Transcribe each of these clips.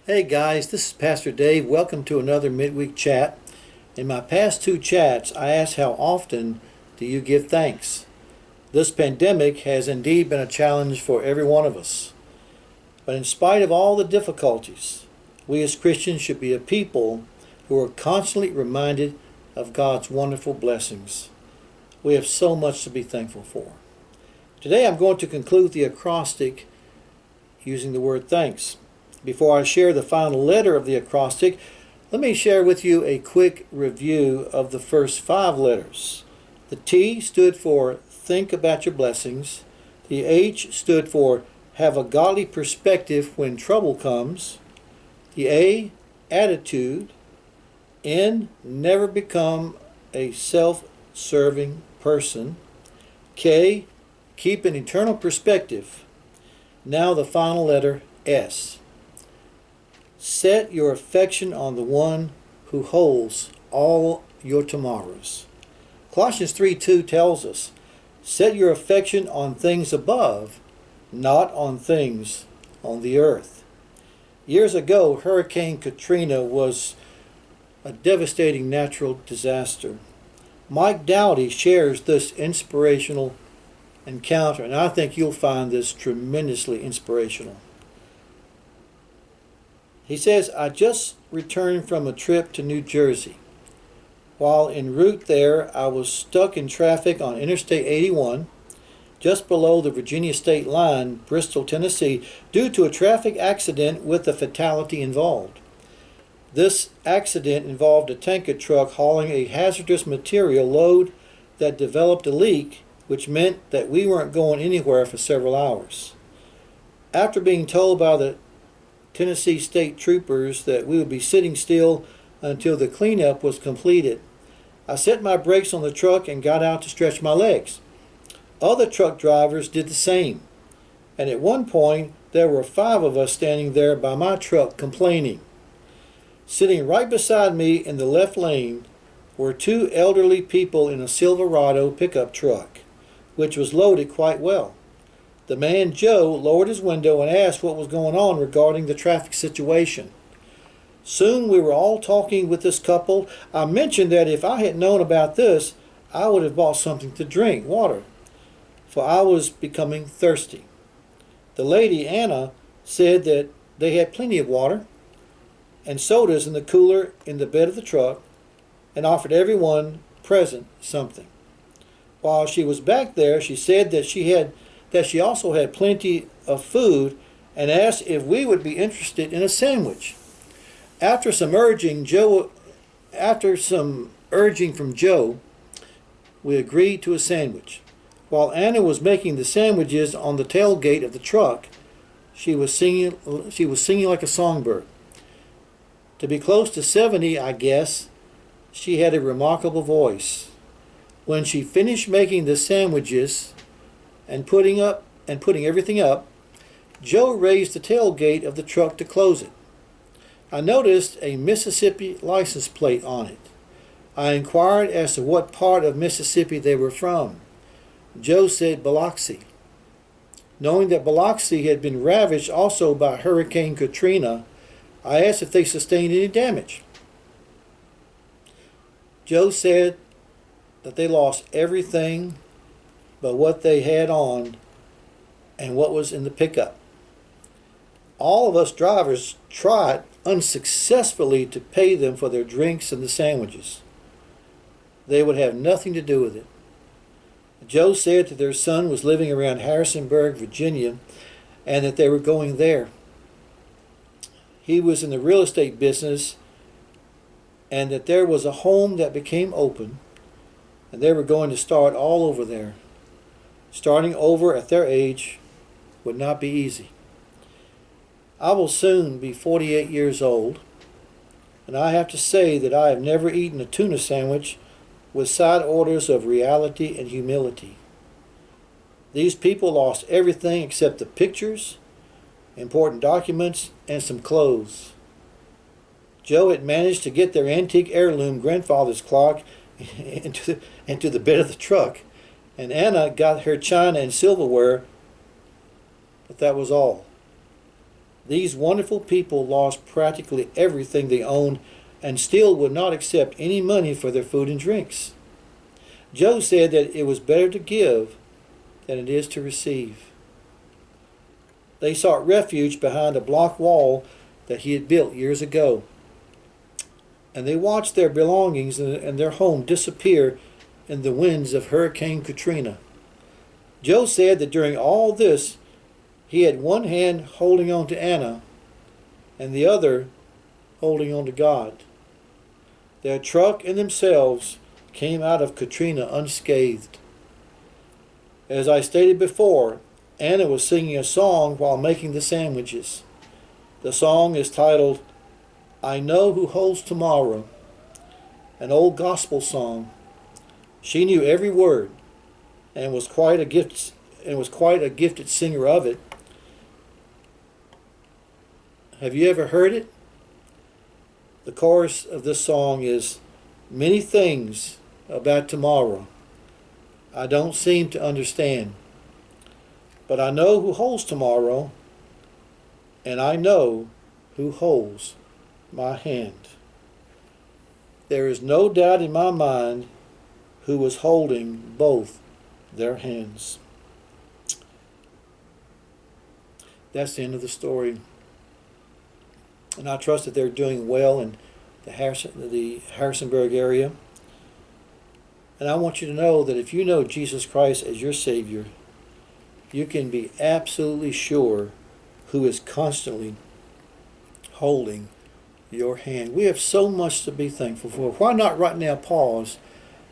Hey guys, this is Pastor Dave. Welcome to another midweek chat. In my past two chats, I asked how often do you give thanks? This pandemic has indeed been a challenge for every one of us. But in spite of all the difficulties, we as Christians should be a people who are constantly reminded of God's wonderful blessings. We have so much to be thankful for. Today I'm going to conclude the acrostic using the word thanks. Before I share the final letter of the acrostic, let me share with you a quick review of the first five letters. The T stood for think about your blessings. The H stood for have a godly perspective when trouble comes. The A, attitude. N, never become a self-serving person. K, keep an eternal perspective. Now the final letter, S. Set your affection on the one who holds all your tomorrows. Colossians 3:2 tells us, set your affection on things above, not on things on the earth. Years ago, Hurricane Katrina was a devastating natural disaster. Mike Dowdy shares this inspirational encounter, and I think you'll find this tremendously inspirational. He says, I just returned from a trip to New Jersey. While en route there, I was stuck in traffic on Interstate 81, just below the Virginia state line, Bristol, Tennessee, due to a traffic accident with a fatality involved. This accident involved a tanker truck hauling a hazardous material load that developed a leak, which meant that we weren't going anywhere for several hours. After being told by the Tennessee State Troopers that we would be sitting still until the cleanup was completed, I set my brakes on the truck and got out to stretch my legs. Other truck drivers did the same, and at one point there were 5 of us standing there by my truck complaining. Sitting right beside me in the left lane were 2 elderly people in a Silverado pickup truck, which was loaded quite well. The man Joe lowered his window and asked what was going on regarding the traffic situation. Soon we were all talking with this couple. I mentioned that if I had known about this, I would have bought something to drink, water, for I was becoming thirsty. The lady, Anna, said that they had plenty of water and sodas in the cooler in the bed of the truck and offered everyone present something. While she was back there, she said that she also had plenty of food and asked if we would be interested in a sandwich. After some urging from Joe, we agreed to a sandwich. While Anna was making the sandwiches on the tailgate of the truck, she was singing like a songbird. To be close to 70, I guess, she had a remarkable voice. When she finished making the sandwiches and putting everything up, Joe raised the tailgate of the truck to close it. I noticed a Mississippi license plate on it. I inquired as to what part of Mississippi they were from. Joe said Biloxi. Knowing that Biloxi had been ravaged also by Hurricane Katrina, I asked if they sustained any damage. Joe said that they lost everything but what they had on and what was in the pickup. All of us drivers tried unsuccessfully to pay them for their drinks and the sandwiches. They would have nothing to do with it. Joe said that their son was living around Harrisonburg, Virginia, and that they were going there. He was in the real estate business, and that there was a home that became open, and they were going to start all over there. Starting over at their age would not be easy. I will soon be 48 years old, and I have to say that I have never eaten a tuna sandwich with side orders of reality and humility. These people lost everything except the pictures, important documents, and some clothes. Joe had managed to get their antique heirloom grandfather's clock into the bed of the truck, and Anna got her china and silverware, but that was all. These wonderful people lost practically everything they owned and still would not accept any money for their food and drinks. Joe said that it was better to give than it is to receive. They sought refuge behind a block wall that he had built years ago, and they watched their belongings and their home disappear in the winds of Hurricane Katrina. Joe said that during all this, he had one hand holding on to Anna and the other holding on to God. Their truck and themselves came out of Katrina unscathed. As I stated before, Anna was singing a song while making the sandwiches. The song is titled, "I Know Who Holds Tomorrow," an old gospel song. She knew every word and was quite a gifted singer of it. Have you ever heard it? The chorus of this song is, "Many things about tomorrow I don't seem to understand, but I know who holds tomorrow, and I know who holds my hand." There is no doubt in my mind who was holding both their hands. That's the end of the story. And I trust that they're doing well in the Harrisonburg area. And I want you to know that if you know Jesus Christ as your Savior, you can be absolutely sure who is constantly holding your hand. We have so much to be thankful for. Why not right now pause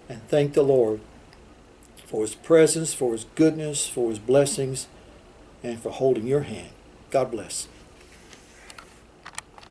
and thank the Lord for His presence, for His goodness, for His blessings, and for holding your hand. God bless.